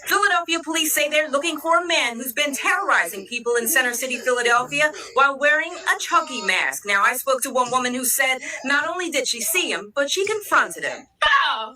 Philadelphia police say they're looking for a man who's been terrorizing people in Center City, Philadelphia, while wearing a Chucky mask. Now, I spoke to one woman who said not only did she see him, but she confronted him. Wow.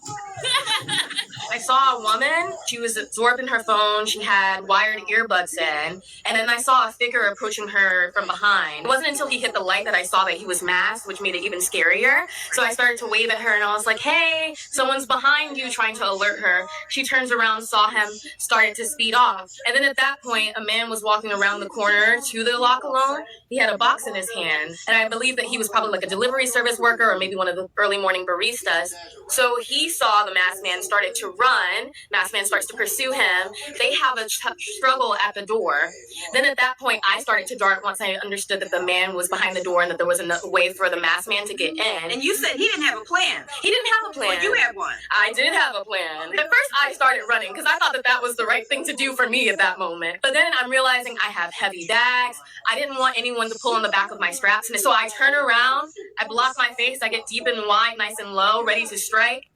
I saw a woman. She was absorbing her phone. She had wired earbuds in. And then I saw a figure approaching her from behind. It wasn't until he hit the light that I saw that he was masked, which made it even scarier. So I started to wave at her and I was like, hey, someone's behind you, trying to alert her. She turns around, saw him, started to speed off. And then at that point, a man was walking around the corner to the lock alone. He had a box in his hand. And I believe that he was probably like a delivery service worker or maybe one of the early morning baristas. So he saw the masked man, started to run. Masked man starts to pursue him. They have a struggle at the door. Then at that point, I started to dart once I understood that the man was behind the door and that there was a way for the masked man to get in. And you said he didn't have a plan. He didn't have a plan. Well, you had one. I did have a plan. At first, I started running because I thought that that was the right thing to do for me at that moment. But then I'm realizing I have heavy bags. I didn't want anyone to pull on the back of my straps. And so I turn around, I block my face, I get deep and wide, nice and low, ready to strike.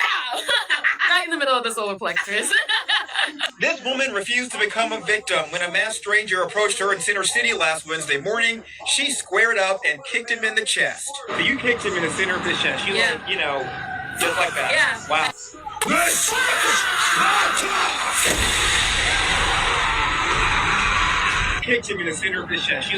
Ow! Right in the middle of the solar plexus. This woman refused to become a victim. When a masked stranger approached her in Center City last Wednesday morning, she squared up and kicked him in the chest. So you kicked him in the center of the chest. You Yeah. Just like that. Yeah. Wow. Kicked him in the center of the chest.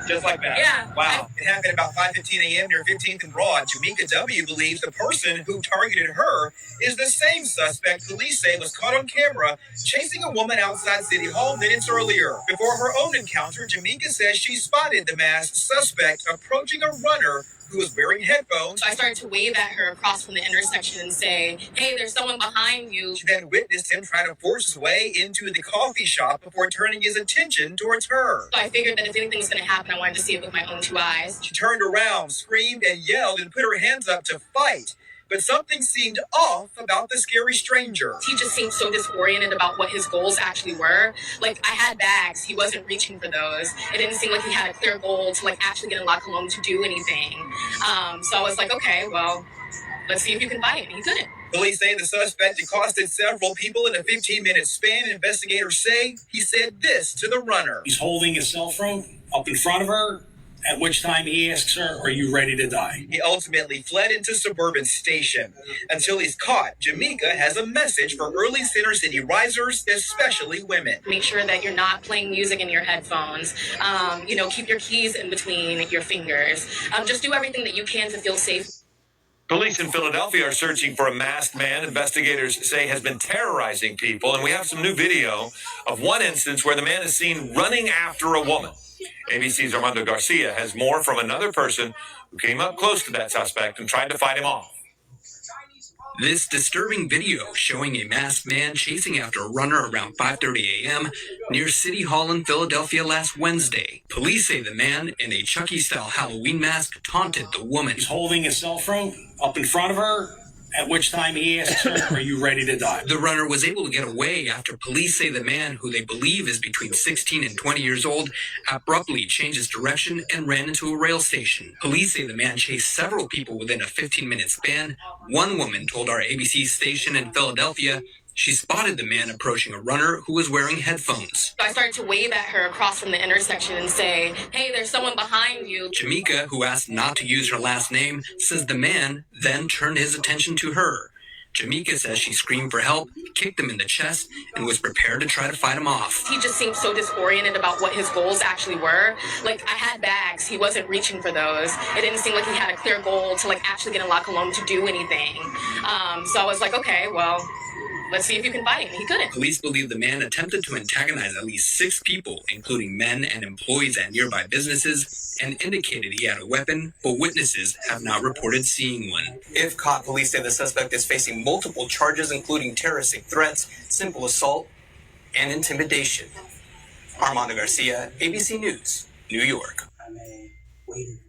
Just like that. Yeah. Wow. It happened about 5:15 a.m. near 15th and Broad. Jamaica W. believes the person who targeted her is the same suspect police say was caught on camera chasing a woman outside City Hall minutes earlier. Before her own encounter, Jamaica says she spotted the masked suspect approaching a runner who was wearing headphones. So I started to wave at her across from the intersection and say, hey, there's someone behind you. She then witnessed him try to force his way into the coffee shop before turning his attention towards her. So I figured that if anything was going to happen, I wanted to see it with my own two eyes. She turned around, screamed, and yelled and put her hands up to fight. But something seemed off about the scary stranger. He just seemed so disoriented about what his goals actually were. Like, I had bags. He wasn't reaching for those. It didn't seem like he had a clear goal to, actually get in La Colombe to do anything. So I was like, okay, well, let's see if you can fight. And he couldn't. Police say the suspect accosted several people in a 15-minute span. Investigators say he said this to the runner. He's holding his cell phone up in front of her, at which time he asks her, are you ready to die? He ultimately fled into Suburban Station. Until he's caught, Jamaica has a message for early Center City risers, especially women. Make sure that you're not playing music in your headphones. Keep your keys in between your fingers. Just do everything that you can to feel safe. Police in Philadelphia are searching for a masked man investigators say has been terrorizing people. And we have some new video of one instance where the man is seen running after a woman. ABC's Armando Garcia has more from another person who came up close to that suspect and tried to fight him off. This disturbing video showing a masked man chasing after a runner around 5:30 a.m. near City Hall in Philadelphia last Wednesday. Police say the man in a Chucky-style Halloween mask taunted the woman. He's holding his cell phone up in front of her, at which time he asks her, are you ready to die? The runner was able to get away after police say the man, who they believe is between 16 and 20 years old, abruptly changed his direction and ran into a rail station. Police say the man chased several people within a 15-minute span. One woman told our ABC station in Philadelphia she spotted the man approaching a runner who was wearing headphones. So I started to wave at her across from the intersection and say, hey, there's someone behind you. Jamaica, who asked not to use her last name, says the man then turned his attention to her. Jamaica says she screamed for help, kicked him in the chest, and was prepared to try to fight him off. He just seemed so disoriented about what his goals actually were. I had bags. He wasn't reaching for those. It didn't seem like he had a clear goal to, actually get in La Colombe to do anything. So I was like, okay, well, let's see if you can fight. And he couldn't. Police believe the man attempted to antagonize at least 6 people, including men and employees at nearby businesses, and indicated he had a weapon, but witnesses have not reported seeing one. If caught, police say the suspect is facing multiple charges, including terroristic threats, simple assault, and intimidation. Armando Garcia, ABC News, New York. I'm a waiter.